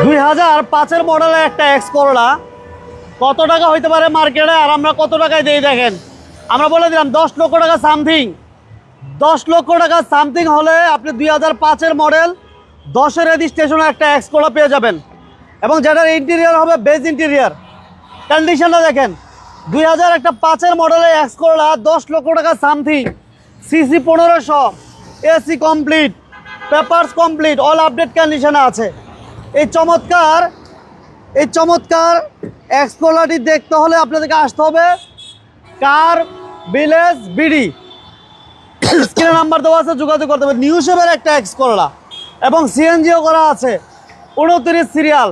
2005-এর মডেলের একটা X Corolla কত টাকা হইতে পারে মার্কেটে, আর আমরা কত টাকায় দিই দেখেন। আমরা বলে দিলাম 10 লক্ষ টাকা সামথিং। 10 লক্ষ টাকা সামথিং হলে আপনি 2005-এর মডেল 10-এর রেজিস্ট্রেশনে একটা এক্স করলা পেয়ে যাবেন, এবং যেটার ইন্টেরিয়র হবে বেজ ইন্টেরিয়র। কন্ডিশনটা দেখেন, 2005-এর মডেলের এক্স করলা 10 লক্ষ টাকা something, CC 1500, AC complete, papers complete, all update কন্ডিশনে আছে। এই চমৎকার এক্স করলাটি দেখতে হলে আপনাদেরকে আসতে হবে কার ভিলেজ বিডি। স্ক্রিনে নাম্বার দেওয়া আছে, যোগাযোগ করতে হবে। নিউ শেপের একটা এক্স করলা এবং সিএনজিও করা আছে, 29 সিরিয়াল,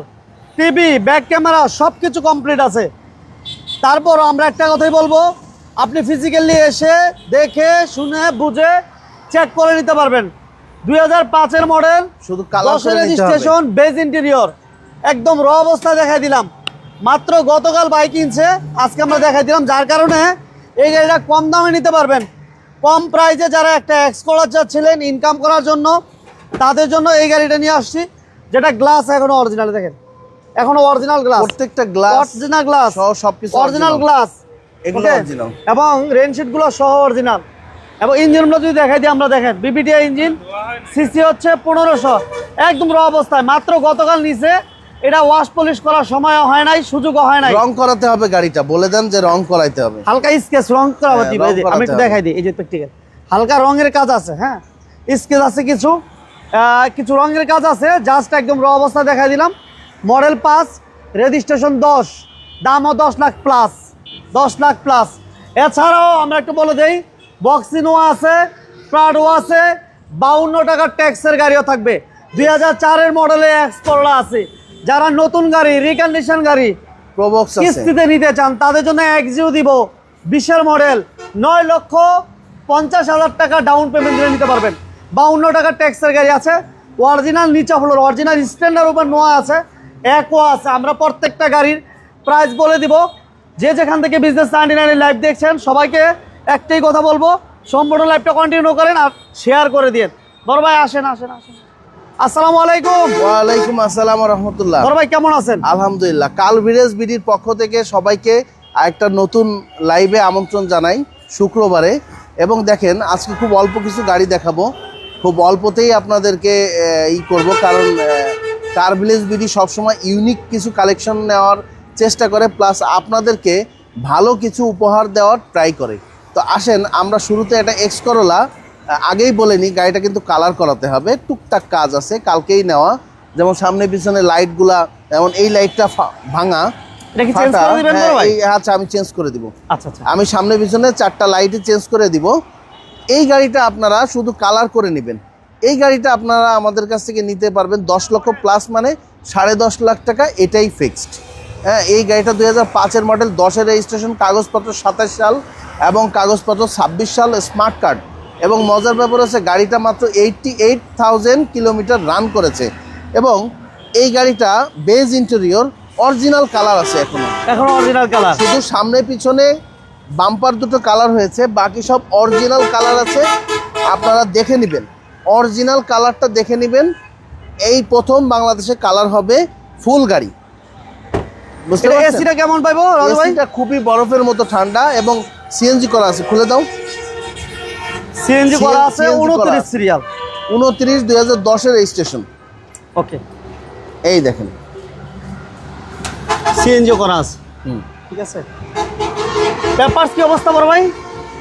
টিভি, ব্যাক ক্যামেরা সব কিছু কমপ্লিট আছে। তারপর আমরা একটা কথাই বলবো, আপনি ফিজিক্যালি এসে দেখে শুনে বুঝে চেক করে নিতে পারবেন। 2005-এর মডেল, শুধু কালার রেজিস্ট্রেশন, বেজ ইন্টেরিয়র, একদম র অবস্থায় দেখাই দিলাম। মাত্র গতকাল বাইক কিনছে, আজকে আমরা দেখাই দিলাম, যার কারণে এই গাড়িটা কম দামে নিতে পারবেন। কম প্রাইসে যারা একটা এক্স করলা চাচ্ছিলেন ইনকাম করার জন্য, তাদের জন্য এই গাড়িটা নিয়ে আসছি, যেটা গ্লাস এখনো অরিজিনাল। দেখেন এখনো অরিজিনাল গ্লাস, প্রত্যেকটা গ্লাস অরিজিনাল গ্লাস সহ সবকিছু অরিজিনাল গ্লাস, এগুলো অরিজিনাল, এবং রেনশিট গুলো সহ অরিজিনাল। এবং ইঞ্জিনগুলো যদি দেখাই দিই আমরা, দেখেন বিবিটিআই ইঞ্জিন, সিসি হচ্ছে 1500, একদম র অবস্থায়। মাত্র গতকাল নিচে, এটা ওয়াশ পলিশ করার সময় হয় নাই, সুযোগও হয় নাই। রং করাতে হবে গাড়িটা, বলে দেন যে রং করাইতে হবে, হালকা স্কেচ রং করাতে হবে। আমি একটু দেখাই দিই, এই যে প্র্যাকটিক্যাল হালকা রঙের কাজ আছে, হ্যাঁ স্কেচ আছে, কিছু রঙের কাজ আছে, জাস্ট একদম র অবস্থায় দেখাই দিলাম। মডেল 5, রেজিস্ট্রেশন 10, দামও 10 লাখ প্লাস, 10 লাখ প্লাস। এছাড়াও আমরা একটু বলে দেই, বক্সিনো আছে, প্রাডো আছে, 52 টাকার ট্যাক্সের গাড়িও থাকবে। 2004-এর মডেলে এক্স করলা আছে। যারা নতুন গাড়ি, রিকন্ডিশন গাড়ি প্রবক্স আছে, কিস্তিতে নিতে চান, তাদের জন্য এক্সিও দিব, 20-এর মডেল, 9,50,000 টাকা ডাউন পেমেন্ট দিয়ে নিতে পারবেন। 52 টাকার ট্যাক্সের গাড়ি আছে, অরিজিনাল নিচা ফ্লোর, অরিজিনাল স্ট্যান্ডার উপর নোয়া আছে, একও আছে। আমরা প্রত্যেকটা গাড়ির প্রাইস বলে দিব। যে যেখান থেকে বিজনেস 99 লাইভ দেখছেন, সবাইকে একটাই কথা বলবো, সম্পূর্ণ লাইভটা কন্টিনিউ করেন আর শেয়ার করে দিন। বড় ভাই আসেন। আসসালামু আলাইকুম। ওয়ালাইকুম আসসালাম ওয়া রাহমাতুল্লাহ। বড় ভাই কেমন আছেন? আলহামদুলিল্লাহ। কাল ভিলেজ বিডির পক্ষ থেকে সবাইকে একটা নতুন লাইভে আমন্ত্রণ জানাই শুক্রবারে। এবং দেখেন আজকে খুব অল্প কিছু গাড়ি দেখাবো, খুব অল্পতেই আপনাদেরকে করব, কারণ কার ভিলেজ বিডি সবসময় ইউনিক কিছু কালেকশন নেওয়ার চেষ্টা করে, প্লাস আপনাদেরকে ভালো কিছু উপহার দেওয়ার ট্রাই করে। তো আসেন, আমরা শুরুতে একটা এক্স করলা, আগেই বলে নিই, গাড়িটা কিন্তু কালার করাতে হবে, টুকটাক কাজ আছে, কালকেই নেওয়া। যেমন সামনে পিছনে লাইটগুলা, যেমন এই লাইটটা ভাঙা, আচ্ছা আমি চেঞ্জ করে দিব। আচ্ছা, আমি সামনে পিছনে 4টা লাইটে চেঞ্জ করে দিব। এই গাড়িটা আপনারা শুধু কালার করে নেবেন। এই গাড়িটা আপনারা আমাদের কাছ থেকে নিতে পারবেন 10 লক্ষ প্লাস, মানে 10.5 লাখ টাকা, এটাই ফিক্সড। হ্যাঁ, এই গাড়িটা 2005-এর মডেল, 10-এর রেজিস্ট্রেশন, কাগজপত্র 27 সাল এবং কাগজপত্র 26 সাল, স্মার্ট কার্ড। এবং মজার ব্যাপার হচ্ছে গাড়িটা মাত্র 88,000 কিলোমিটার রান করেছে। এবং এই গাড়িটা বেজ ইন্টেরিয়র, অরিজিনাল কালার আছে, এখনো অরিজিনাল কালার, শুধু সামনে পিছনে বাম্পার দুটো কালার হয়েছে, বাকি সব অরিজিনাল কালার আছে। আপনারা দেখে নেবেন, অরিজিনাল কালারটা দেখে নেবেন। এই প্রথম বাংলাদেশে কালার হবে ফুল গাড়ি। বুঝতে পারছেন? এসিটা কেমন পাইবো রাজু ভাই? এসিটা খুবই বরফের মতো ঠান্ডা, এবং সিএনজি করা আছে। খুলে দাও। সিএনজি করা আছে, 29 সিরিয়াল, 29 2010-এর রেজিস্ট্রেশন। ওকে, এই দেখেন সিএনজি করা আছে। ঠিক আছে। পেপারস কি অবস্থা বড় ভাই?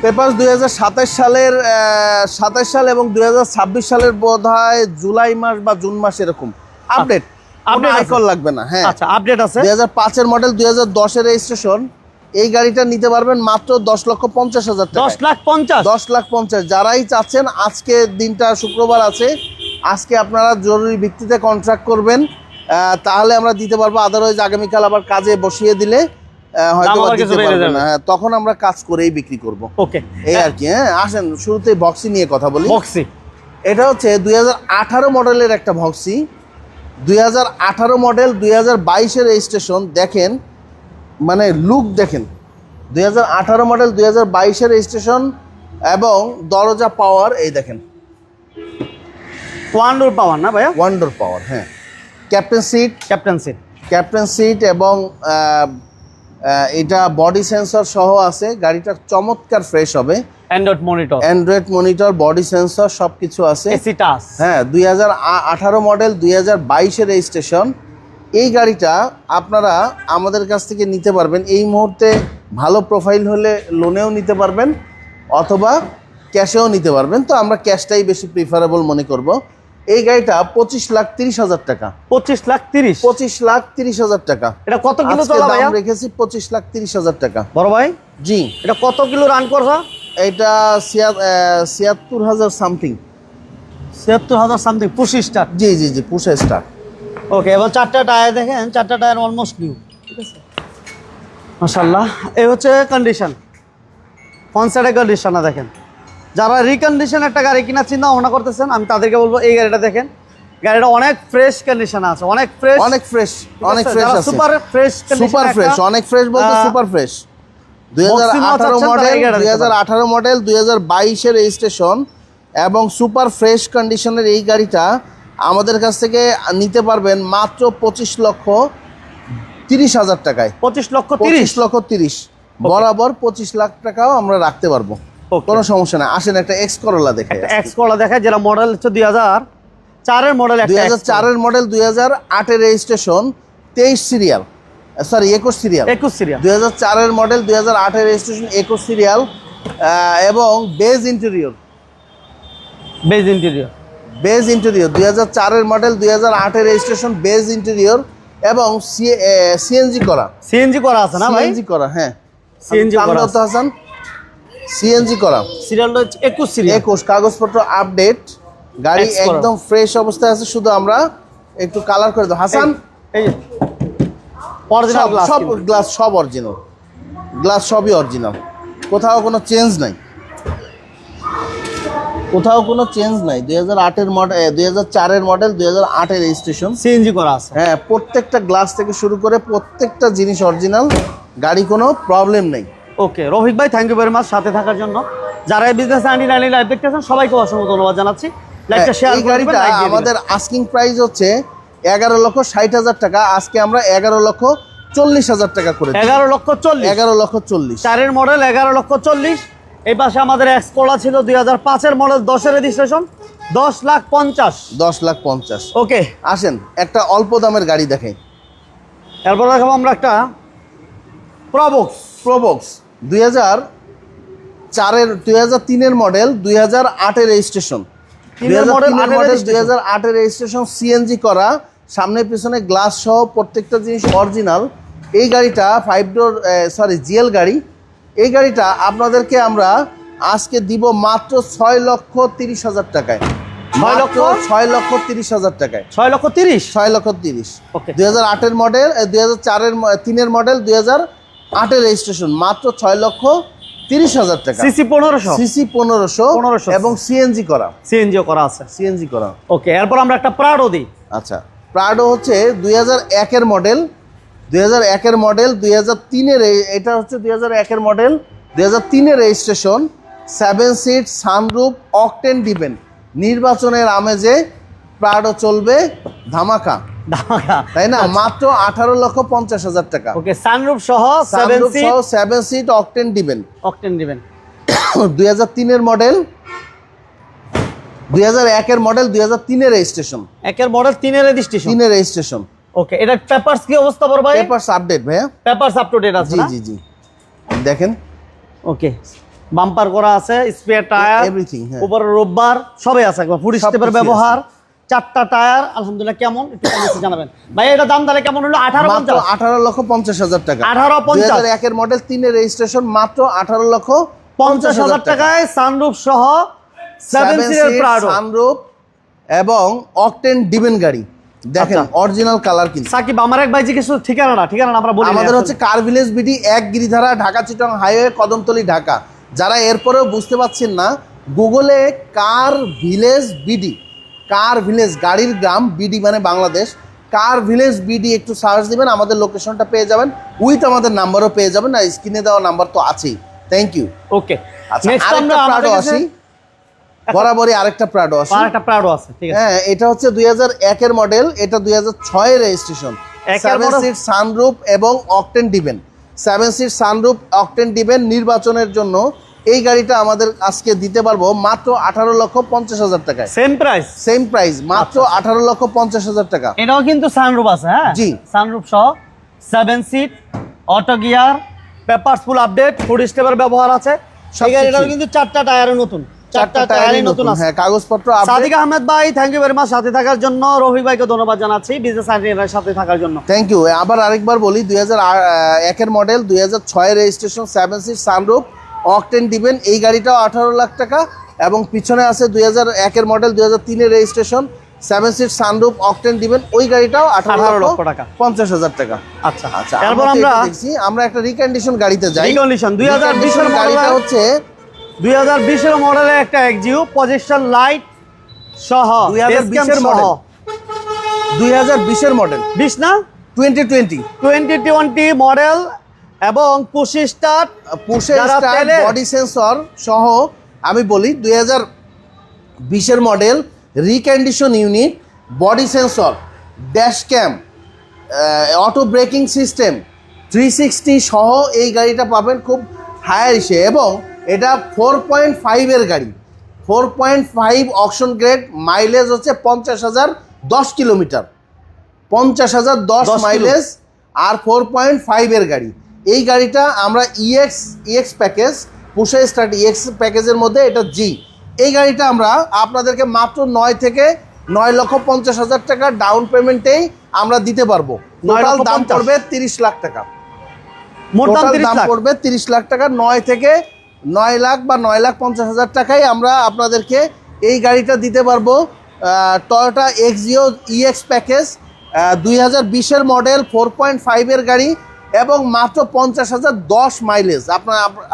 পেপারস 2027 সালের 27 সাল এবং 2026 সালের বোধহয় জুলাই মাস বা জুন মাস, এরকম আপডেট। আইকন লাগবে না। হ্যাঁ, আচ্ছা, আপডেট আছে। 2005-এর মডেল, 2010-এর রেজিস্ট্রেশন। এই গাড়িটা নিতে পারবেন মাত্র 10,50,000 টাকা। 10,50,000। যারাই চাচ্ছেন, আজকে দিনটা শুক্রবার আছে, আজকে আপনারা জরুরি ভিত্তিতে কন্ট্রাক্ট করবেন, তাহলে আমরা দিতে পারবো। আদারওয়াইজ আগামীকাল আবার কাজে বসিয়ে দিলে হয়তো দিতে পারবো না। হ্যাঁ, তখন আমরা কাজ করেই বিক্রি করব। ওকে, এই আর কি। হ্যাঁ, আসেন শুরুতে বক্সি নিয়ে কথা বলি। বক্সি, এটা হচ্ছে 2018 মডেলের একটা বক্সি। 2018 model, 2022-এর registration. দেখেন, মানে লুক দেখেন, 2018 মডেল, 2022-এর রেজিস্ট্রেশন, এবং দরজা পাওয়ার এই দেখেন, ওয়ান ডোর পাওয়ার না ভাইয়া? ওয়ান ডোর পাওয়ার। হ্যাঁ, ক্যাপ্টেন সিট এবং এটা বডি সেন্সর সহ আছে। গাড়িটা চমৎকার ফ্রেশ হবে। অ্যান্ড্রয়েড মনিটর, বডি সেন্সর সবকিছু আছে। AC touch. হ্যাঁ, 2018 মডেল, 2022-এর রেজিস্ট্রেশন। এই গাড়িটা আপনারা আমাদের কাছ থেকে নিতে পারবেন। এই মুহূর্তে ভালো প্রোফাইল হলে লোনেও নিতে পারবেন অথবা ক্যাশেও নিতে পারবেন। তো আমরা ক্যাশটাই বেশি প্রিফারেবল মনে করব। এই গাড়িটা 25,30,000 টাকা। 25,30,000 টাকা। এটা কত কিলো চলা ভাই? দাম রেখেছি 25,30,000 টাকা। বড় ভাই জি, এটা কত কিলো রান করছে? এটা 76,000 সামথিং। 76,000 something, push start. জি জি জি, পুশ স্টার্ট। ওকে, এবার চারটা টায়ার দেখেন, চারটা টায়ার অলমোস্ট নিউ। ঠিক আছে, মাশাআল্লাহ। এই হচ্ছে কন্ডিশন, ফ্রন্ট সাইডের কন্ডিশনটা দেখেন। যারা রিকন্ডিশন একটা গাড়ি কেনার চিন্তা ভাবনা করতেছেন, আমি তাদেরকে বলবো এই গাড়িটা দেখেন। গাড়িটা অনেক ফ্রেশ কন্ডিশন আছে, অনেক ফ্রেশ আছে। সুপার ফ্রেশ, অনেক ফ্রেশ বলতে সুপার ফ্রেশ। 2018 মডেল, 2022-এর রেজিস্ট্রেশন এবং সুপার ফ্রেশ কন্ডিশনের এই গাড়িটা আমাদের কাছ থেকে নিতে পারবেন মাত্র 25,30,000 টাকায়। 25,30,000 বরাবর 25 লাখ টাকাও আমরা রাখতে পারবো, কোনো সমস্যা না। আসেন একটা এক্স করোলা দেখাই। এক্স করোলা দেখায়, যেটা মডেল হচ্ছে 2004-এর মডেল। 2004-এর মডেল, 2008-এর রেজিস্ট্রেশন, 23 সিরিয়াল, সরি 21 সিরিয়াল। 2004-এর মডেল, 2008-এর রেজিস্ট্রেশন, 21 সিরিয়াল এবং বেজ ইন্টেরিয়র। 2004-এর মডেল, 2008-এর রেজিস্ট্রেশন, বেজ ইন্টেরিয়র এবং সিএনজি করা আছে না ভাই? সিএনজি করা, হ্যাঁ সিএনজি করা আছে হাসান। সিএনজি করা, সিরিয়ালটা 21 সিরিয়াল। 21, কাগজপত্র আপডেট, গাড়ি একদম ফ্রেশ অবস্থায় আছে। শুধু আমরা একটু কালার করে দাও হাসান। এই যে অরিজিনাল গ্লাস, সব গ্লাস সব অরিজিনাল, গ্লাস সবই অরিজিনাল, কোথাও কোনো চেঞ্জ নাই, 2008-এর মডেল, 2004-এর মডেল, 2008-এর রেজিস্ট্রেশন, সিএনজি করা আছে। হ্যাঁ, প্রত্যেকটা গ্লাস থেকে শুরু করে প্রত্যেকটা জিনিস অরিজিনাল, গাড়ি কোনো প্রবলেম নেই। ওকে রফিক ভাই, থ্যাংক ইউ ভেরি মাচ সাথে থাকার জন্য। যারা এই বিজনেস 99 লাইভ দেখতেছেন সবাইকে অসংখ্য ধন্যবাদ জানাচ্ছি। লাইভটা শেয়ার করবেন। গাড়িটা আমাদের আস্কিং প্রাইস হচ্ছে 11,60,000 টাকা। আজকে আমরা 11,40,000 টাকা করে 11,40,000। 4-এর মডেল 11,40,000। এই পাশে আমাদের এক্স কোলা ছিল 2005-এর মডেল, 10-এর রেজিস্ট্রেশন, 10,50,000। ওকে, আসেন একটা অল্প দামের গাড়ি দেখাই। এরপর দেখাবো আমরা একটা প্রোবক্স 2003-এর মডেল, 2008-এর রেজিস্ট্রেশন, 2008-এর রেজিস্ট্রেশন, সিএনজি করা, সামনে পিছনে গ্লাস সহ প্রত্যেকটা জিনিস অরিজিনাল। এই গাড়িটা 5 ডোর জিএল গাড়ি। এই গাড়িটা আপনাদেরকে আমরা আজকে দিব মাত্র 6,30,000 টাকায়। 6,30,000 টাকায়। 6,30,000। 2008-এর মডেল, 2003-এর মডেল, 2008-এর রেজিস্ট্রেশন, মাত্র 6,30,000 টাকা। সিসি 1500 এবং সিএনজি করা আছে। ওকে, এরপর আমরা একটা প্রাডো দিই। আচ্ছা, প্রাডো হচ্ছে 2001-এর মডেল, 2003-এর, এটা হচ্ছে 2001-এর মডেল, 2003-এর registration, 7 seat, sunroof, octane driven. নির্বাচনের আমেজে প্রাডো চলবে ধামাকা, তাই না? মাত্র 18,50,000 টাকা। ওকে, সানরুফ সহ 7 সিট, অকটেন ডিভেন। 2003-এর মডেল, 2001-এর মডেল, 2003-এর রেজিস্ট্রেশন, 3-এর রেজিস্ট্রেশন। ওকে, এটা পেপারস কি অবস্থা বড় ভাই? পেপারস আপডেট ভাইয়া, পেপারস আপ টু ডেট আছে। জি দেখেন। ওকে, বাম্পার করা আছে, স্পেয়ার টায়ার, এভরিথিং, হ্যাঁ, উপরে রোববার সবই আছে, একবার ফুড স্টেপের ব্যবহার, 4টা টায়ার আলহামদুলিল্লাহ। কেমন একটু কমেন্টে জানাবেন ভাই। এটা দাম তাহলে কেমন হলো? 18,50,000 টাকা। 2001-এর মডেল, 3-এর রেজিস্ট্রেশন, মাত্র 18,50,000 টাকায় সানরুফ সহ 7 সিটের প্রাডো, সানরুফ এবং অকটেন ডিভেন গাড়ি। দেখেন অরিজিনাল কালার কিন্তু। সাকিব আমার এক ভাই জিজ্ঞেস ঠিকানা আমরা বলি, আমাদের হচ্ছে car village BD, 1 Giridhara, Dhaka Chittagong highway, Kadamtali, Dhaka. যারা এরপরেও বুঝতে পারছেন না, গুগলে কার ভিলেজ বিডি, কার ভিলেজ গাড়ির গ্রাম, বিডি মানে বাংলাদেশ, কার ভিলেজ বিডি একটু সার্চ দিবেন, আমাদের লোকেশনটা পেয়ে যাবেন, উইথ আমাদের নাম্বারও পেয়ে যাবেন। আর স্ক্রিনে দেওয়া নাম্বার তো আছেই। Thank you. ওকে, আচ্ছা, নেক্সট আমরা প্রাডো আসি। বরাবরই আরেকটা প্রাডো আছে, আরেকটা প্রাডো আছে, ঠিক আছে। হ্যাঁ, এটা হচ্ছে 2001 এর মডেল, এটা 2006 এর রেজিস্ট্রেশন। 7 সিট সানরুফ এবং octane ডিভেন, 7 seat sunroof octane driven নির্বাচনের জন্য এই গাড়িটা আমাদের আজকে দিতে পারবো মাত্র 18,50,000 টাকায়। সেম প্রাইস মাত্র 18,50,000 টাকা। এটাও কিন্তু সানরুফ আছে, হ্যাঁ জি, সানরুফ সহ 7 seat, auto gear, papers full update, ফুড স্টেপের ব্যবহার আছে। এই গাড়িটাও কিন্তু 4টা টায়ারে নতুন, 4টা টায়ারই নতুন আছে, হ্যাঁ, কাগজপত্র আপডেট। সাদিক আহমেদ ভাই, থ্যাংক ইউ ভেরি মাচ সাথে থাকার জন্য। রফিক ভাইকে ধন্যবাদ জানাচ্ছি বিজনেস আইডিয়ার সাথে থাকার জন্য। Thank you. আবার আরেকবার বলি, 2001 এর মডেল, 2006 এর registration, 7 seat sunroof octane driven, এই গাড়িটাও 18 লাখ টাকা। এবং পিছনে আছে 2001 এর মডেল, 2003 এর রেজিস্ট্রেশন, 7 সিট সানরুফ অকটেন ডিভেন, ওই গাড়িটাও 18 লক্ষ টাকা, 50,000 টাকা। আচ্ছা আচ্ছা, তারপর আমরা একটা রিকন্ডিশন গাড়িতে যাই। রিকন্ডিশন 2020 এর গাড়িটা হচ্ছে 2020 এর মডেলের একটা এক্সিউ, পজিশন লাইট সহ 2020 এর মডেল, 2020 এর মডেল, 20 না 2020 মডেল, এবং পুশ স্টার্ট বডি সেন্সর সহ। আমি বলি 2020 এর মডেল, recondition unit, body sensor, dash cam, auto braking system, 360 সহ এই গাড়িটা পাবেন খুব হায়ার ইসে। এবং এটা 4.5 এর গাড়ি, 4.5 অকশন গ্রেড, মাইলেজ হচ্ছে 50,000 10 কিলোমিটার, 50,000 10 মাইলেজ, আর 4.5 এর গাড়ি। এই গাড়িটা আমরা ইএক্স প্যাকেজ, পুশে স্টার্ট ইএক্স প্যাকেজের মধ্যে এটা জি। এই গাড়িটা আমরা আপনাদেরকে মাত্র 9,50,000 টাকা ডাউন পেমেন্টেই আমরা দিতে পারবো। টোটাল দাম পড়বে 30 লাখ টাকা, টোটাল দাম পড়বে 30 লাখ টাকা। 9 থেকে 9 লাখ বা 9,50,000 টাকায় আমরা আপনাদেরকে এই গাড়িটা দিতে পারবো। টয়োটা এক্সিও ইএক্স প্যাকেজ, 2020 এর মডেল, 4.5 এর গাড়ি, এবং মাত্র 50,000 10 মাইলেজ।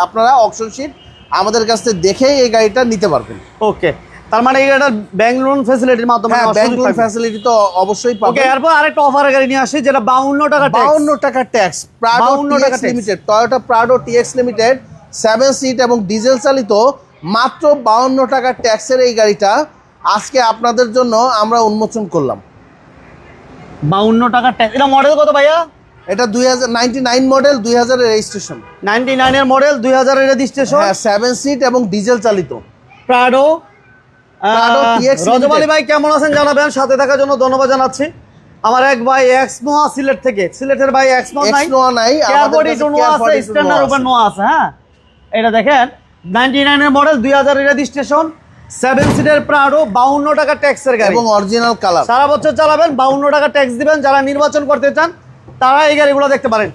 আপনারা অকশন শিট আমাদের কাছ থেকে দেখেই এই গাড়িটা নিতে পারবেন। ওকে, তার মানে এই গাড়িটা ব্যাংক লোন ফ্যাসিলিটির মাধ্যমে, হ্যাঁ, ব্যাংক লোন ফ্যাসিলিটি তো অবশ্যই পাবেন। ওকে, এরপর আরেকটা অফারের গাড়ি নিয়ে আসি, যেটা 52 টাকা ট্যাক্স, Prado TX limited, Toyota Prado TX limited, 7 seat এবং ডিজেল চালিত, মাত্র 52 টাকা ট্যাক্সের এই গাড়িটা আজকে আপনাদের জন্য আমরা উন্মোচন করলাম। 52 টাকা ট্যাক্স। এটা মডেল কত ভাইয়া? এটা 2099 মডেল, 2000 এর রেজিস্ট্রেশন, 99 এর মডেল, 2000 এর রেজিস্ট্রেশন, হ্যাঁ, 7 সিট এবং ডিজেল চালিত, প্রাডো TX রজব আলী ভাই কেমন আছেন জানাবেন। সাথে থাকার জন্য ধন্যবাদ জানাচ্ছি। আমার এক ভাই এক্সনোয়া সিলেট থেকে, সিলেটের ভাই এক্সনোয়া নাই, কেয়ারবডি টু নোয়া আছে, স্ট্যান্ডার্ড ওপেন নোয়া আছে। হ্যাঁ, এটা দেখেন 99 এর মডেল, 2000 এর রেজিস্ট্রেশন, 7 সিটের প্রাডো, 52 টাকা ট্যাক্সের গাড়ি এবং অরিজিনাল কালার, সারা বছর চালাবেন, 52 টাকা ট্যাক্স দিবেন। যারা নির্বাচন করতে চান তারা এই গাড়িগুলো দেখতে পারেন।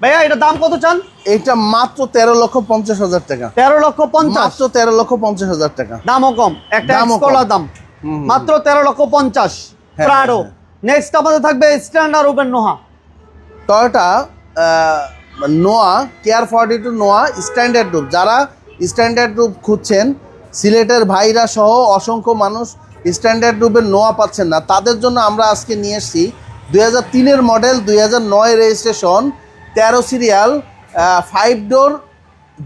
ভাইয়া এটা দাম কত চান? এটা মাত্র 13,50,000 টাকা, 13,50,000, মাত্র 13,50,000 টাকা। দামও কম, একটা এক্সকলার দাম মাত্র 13,50,000 প্রাডো। নেক্সট আমাদের থাকবে স্ট্যান্ডার্ড ওপেন নোহা, টয়োটা নোয়া, কেয়ার 42 নোয়া স্ট্যান্ডার্ড রূপ। যারা স্ট্যান্ডার্ড রূপ খুঁজছেন, সিলেটের ভাইরা সহ অসংখ্য মানুষ স্ট্যান্ডার্ড রূপের নোয়া পাচ্ছেন না, তাদের জন্য আমরা আজকে নিয়ে এসেছি 2003 এর মডেল, 2009 রেজিস্ট্রেশন, 13 সিরিয়াল, 5 ডোর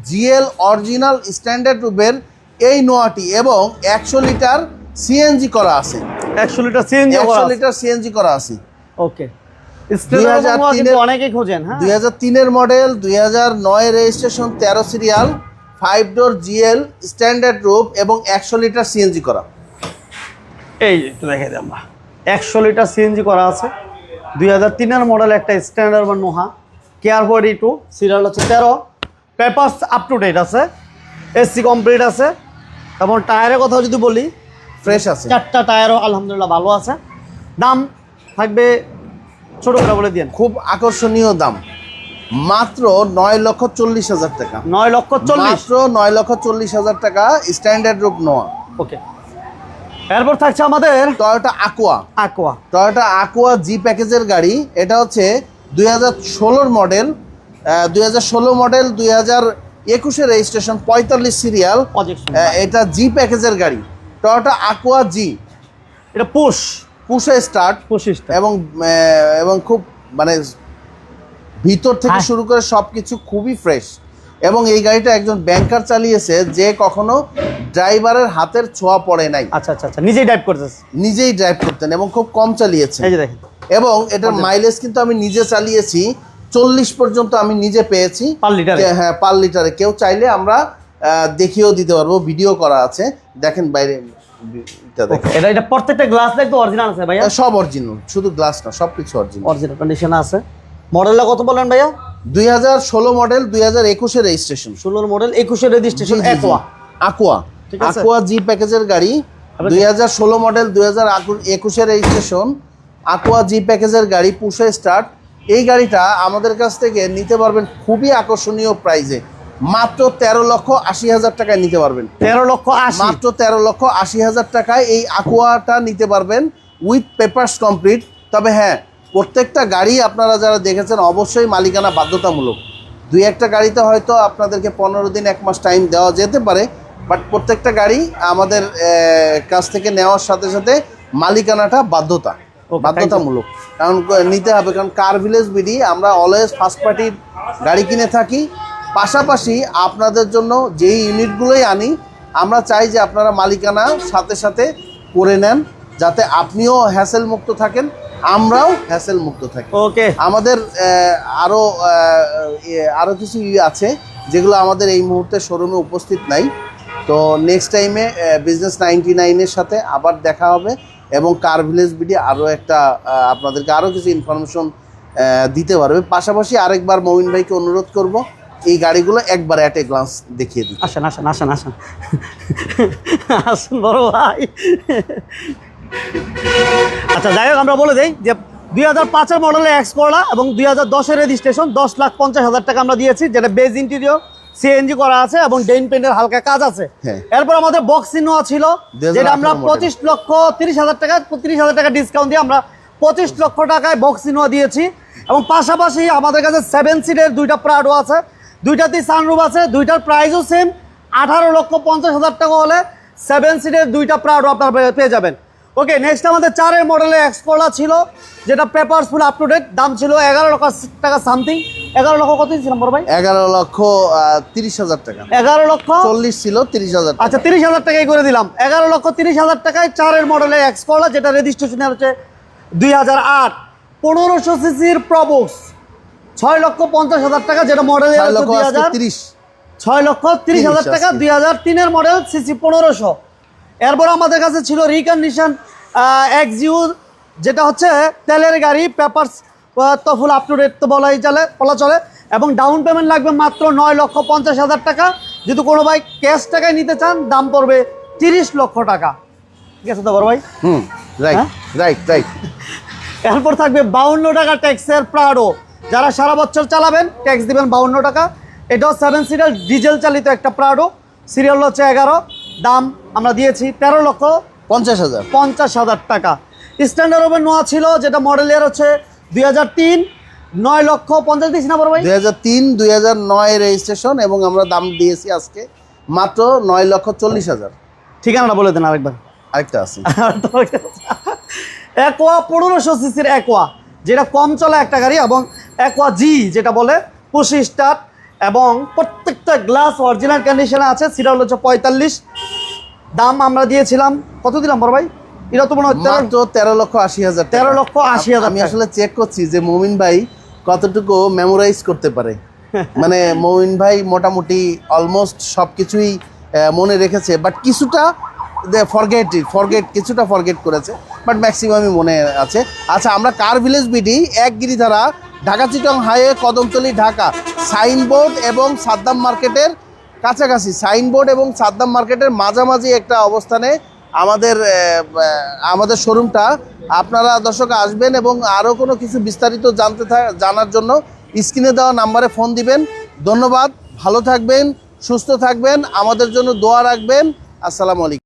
জিএল অরিজিনাল স্ট্যান্ডার্ড রূপের এই নোয়াটি, এবং 100 লিটার সিএনজি করা আছে, 100 লিটার সিএনজি, 100 লিটার সিএনজি করা আছে। ওকে, 2003 অনেকেই খোঁজেন। হ্যাঁ, 2003 এর মডেল, 2009 রেজিস্ট্রেশন, 13 সিরিয়াল, 5 ডোর জিএল স্ট্যান্ডার্ড রূপ, এবং 100 লিটার সিএনজি করা। এই একটু দেখে দিই আমরা, 100 লিটার সিএনজি করা আছে, 2003 এর মডেল, একটা স্ট্যান্ডার্ড বা নোহা, কেয়ার 42, সিরিয়াল হচ্ছে 13, পেপারস আপ টু ডেট আছে, এসি কমপ্লিট আছে, এবং টায়ারের কথা যদি বলি ফ্রেশ আছে, 4টা টায়ারও আলহামদুলিল্লাহ ভালো আছে। দাম থাকবে ছোট করে বলে দিন, খুব আকর্ষণীয় দাম, মাত্র 9,40,000 টাকা, 9,40,000, মাত্র 9,40,000 টাকা স্ট্যান্ডার্ড রূপ নোয়া। ওকে, এরপর থাকছে আমাদের টয়োটা আকোয়া, টয়োটা আকোয়া জি প্যাকেজের গাড়ি। এটা হচ্ছে 2016 মডেল, 2016 মডেল, 2021 রেজিস্ট্রেশন, 45 সিরিয়াল, এটা জি প্যাকেজের গাড়ি, টয়োটা আকোয়া জি। এটা পুশে স্টার্ট, এবং খুব মানে ভিতর থেকে শুরু করে সব কিছু খুবই ফ্রেশ। এবং এই গাড়িটা একজন ব্যাংকার চালিয়েছে যে কখনো ড্রাইভারের হাতের ছোঁয়া পড়ে নাই। আচ্ছা আচ্ছা আচ্ছা, নিজেই ড্রাইভ করতেছে? নিজেই ড্রাইভ করতেন এবং খুব কম চালিয়েছে। এই যে দেখেন, এবং এটার মাইলেজ কিন্তু আমি নিজে চালিয়েছি 40 পর্যন্ত আমি নিজে পেয়েছি পার লিটারে। হ্যাঁ, পার লিটারে। কেউ চাইলে আমরা দেখিয়েও দিতে পারবো, ভিডিও করা আছে, দেখেন বাইরে দেখেন। এটা প্রত্যেকটা গ্লাস দেখতো অরিজিনাল আছে ভাইয়া? সব অরিজিনাল, শুধু গ্লাস না, সবকিছু অরিজিনাল কন্ডিশনে আছে। মডেলটা কত বলেন ভাইয়া? 2016 মডেল, 2021 এর রেজিস্ট্রেশন। 16 model, 21 registration. aqua জি প্যাকেজের গাড়ি, 2016 মডেল, 2021 এর রেজিস্ট্রেশন, aqua জি প্যাকেজের গাড়ি, পুশে স্টার্ট। এই গাড়িটা আমাদের কাছ থেকে নিতে পারবেন খুবই আকর্ষণীয় প্রাইজে, মাত্র 13,80,000 টাকায় নিতে পারবেন। 13,80,000? মাত্র 13,80,000 টাকায় এই aquaটা নিতে পারবেন উইথ পেপারস কমপ্লিট। তবে হ্যাঁ, প্রত্যেকটা গাড়ি আপনারা যারা দেখেছেন অবশ্যই মালিকানা বাধ্যতামূলক। 2-1টা গাড়িতে হয়তো আপনাদেরকে 15 দিন 1 মাস টাইম দেওয়া যেতে পারে, বাট প্রত্যেকটা গাড়ি আমাদের কাছ থেকে নেওয়ার সাথে সাথে মালিকানাটা বাধ্যতামূলক, কারণ নিতে হবে। কারণ কার ভিলেজ বিডি আমরা অলওয়েজ ফার্স্ট পার্টির গাড়ি কিনে থাকি, পাশাপাশি আপনাদের জন্য যেই ইউনিটগুলোই আনি আমরা চাই যে আপনারা মালিকানা সাথে সাথে করে নেন, যাতে আপনিও হ্যাসেল মুক্ত থাকেন, আমরাও হ্যাসেল মুক্ত থাকি। ওকে, আমাদের আরো কিছু আছে যেগুলো আমাদের এই মুহূর্তে শোরুমে উপস্থিত নাই। তো নেক্সট টাইমে বিজনেস 99-এর সাথে আবার দেখা হবে এবং কার ভিলেজ বিডি আরও একটা আপনাদেরকে আরও কিছু ইনফরমেশন দিতে পারবে। পাশাপাশি আরেকবার মমিন ভাইকে অনুরোধ করব এই গাড়িগুলো একবার অ্যাট এ গ্লান্স দেখিয়ে দিই। আসেন আসেন আসেন আসেন আসেন বড় ভাই। আচ্ছা, যাই হোক, আমরা বলে দিই যে 2005-এর মডেলে এক্স করলা এবং 2010-এর রেজিস্ট্রেশন, 10,50,000 টাকা আমরা দিয়েছি, যেটা বেজ ইন্টেরিয়র সিএনজি করা আছে এবং ডেইন পেন্টের হালকা কাজ আছে। এরপর আমাদের বক্স ইনোয়া ছিল, যেটা আমরা 25,30,000 টাকা, 30,000 টাকা ডিসকাউন্ট দিয়ে আমরা 25 লক্ষ টাকায় বক্স ইনোয়া দিয়েছি। এবং পাশাপাশি আমাদের কাছে 7 সিটের 2টা প্রাডো আছে, 2টাতেই সানরুফ আছে, 2টার প্রাইসও সেম। 18,50,000 টাকা হলে 7 সিটের 2টা প্রাডো আপনারা পেয়ে যাবেন। ওকে, নেক্সট আমাদের 4-এর মডেলে এক্স করলা ছিল, যেটা papers full up to date, দাম ছিল 11 লক্ষ টাকা সামথিং। 11 লক্ষ কত ছিলাম বড় ভাই? 11,30,000 টাকা। 11 লক্ষ 40 ছিল, 30,000। আচ্ছা, 30,000 টাকাই করে দিলাম। 11,30,000 টাকায় 4-এর মডেলে এক্স করলা, যেটা রেজিস্ট্রেশন হচ্ছে 2008, 1500 সিসির প্রবক্স, 6,50,000 টাকা, যেটা মডেল 6,30,000 টাকা, 2003-এর মডেল, সিসি 1500। এরপর আমাদের কাছে ছিল রিকন্ডিশন এক্সইউ, যেটা হচ্ছে তেলের গাড়ি, পেপারস তো ফুল আপ টু ডেট তো বলা চলে, এবং ডাউন পেমেন্ট লাগবে মাত্র 9,50,000 টাকা। যদি কোনো ভাই ক্যাশ টাকায় নিতে চান, দাম পড়বে 30 লক্ষ টাকা। ঠিক আছে তো বড় ভাই? রাইট। এরপর থাকবে 52 টাকা ট্যাক্সের প্রাডো, যারা সারা বছর চালাবেন ট্যাক্স দিবেন 52 টাকা। এটাও 7 সিটার ডিজেল চালিত একটা প্রাডো, সিরিয়াল হচ্ছে 11, দাম আমরা দিয়েছি 13,50,000 টাকা। স্ট্যান্ডার্ড ওভেন নোয়া ছিল, যেটা মডেল ইয়ার হচ্ছে 2003, 9,50,000 দিয়েছি না বড় ভাই? 2003, 2009 রেজিস্ট্রেশন, এবং আমরা দাম দিয়েছি আজকে মাত্র 9,40,000। ঠিকানাটা বলে দেন আরেকবার। আরেকটা আছে অ্যাকোয়া 1500 সিসির অ্যাকোয়া, যেটা কম চলা একটা গাড়ি, এবং অ্যাকোয়া জি যেটা বলে, পুশ স্টার্ট, এবং প্রত্যেকটা গ্লাস অরিজিনাল কন্ডিশনে আছে। সিরিয়াল হচ্ছে 45, দাম আমরা দিয়েছিলাম কত দিলাম বড় ভাই? এটা তো মনে হয় মাত্র 13,80,000। 13,80,000। আমি আসলে চেক করছি যে মমিন ভাই কতটুকু মেমোরাইজ করতে পারে। মানে মমিন ভাই মোটামুটি অলমোস্ট সবকিছুই মনে রেখেছে, বাট কিছুটা কিছুটা ফরগেট করেছে, বাট ম্যাক্সিমামই মনে আছে। আচ্ছা, আমরা কার ভিলেজ বিডি, এক গিরিধারা, ঢাকা চিটং হাইওয়ে, কদমতলী, ঢাকা, সাইনবোর্ড এবং সাদ্দাম মার্কেটের কাছাকাছি, সাইনবোর্ড এবং সাদ্দাম মার্কেটের মাঝামাঝি একটা অবস্থানে আমাদের শোরুমটা। আপনারা দর্শক আসবেন এবং আরও কোনো কিছু বিস্তারিত জানার জন্য স্ক্রিনে দেওয়া নাম্বারে ফোন দিবেন। ধন্যবাদ, ভালো থাকবেন, সুস্থ থাকবেন, আমাদের জন্য দোয়া রাখবেন। আসসালামু আলাইকুম।